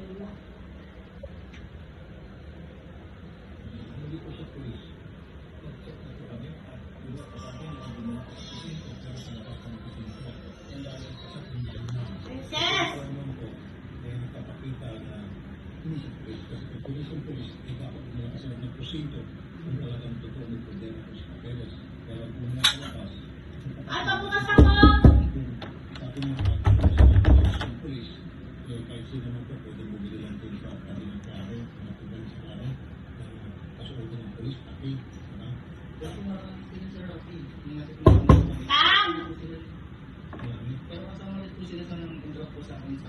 Hindi po siya pulis. Nag-check na po kami at iba pa kami na ang mga presinto pero sa labas ng presinto. Yan lang sa pagkakas namin. Princess! Naman po, nakapakita na hindi siya pulis. Kasi kung pulis yung pulis, dapat mula kasi ng presinto kung talagang totoo may problema po sa papeles. Pero kung nasa labas, Ay, pabukas ako! sabi niya ang pulis, kahit sino naman po, pwede bumili lang din sa kanilang klaro, matubal sa klaro, kasuotin ng pulis, pati, diba? Kasi mga sila Rafi, mga Sam! Marami. pero kasama ulit po sila sa nang contract po sa akin sa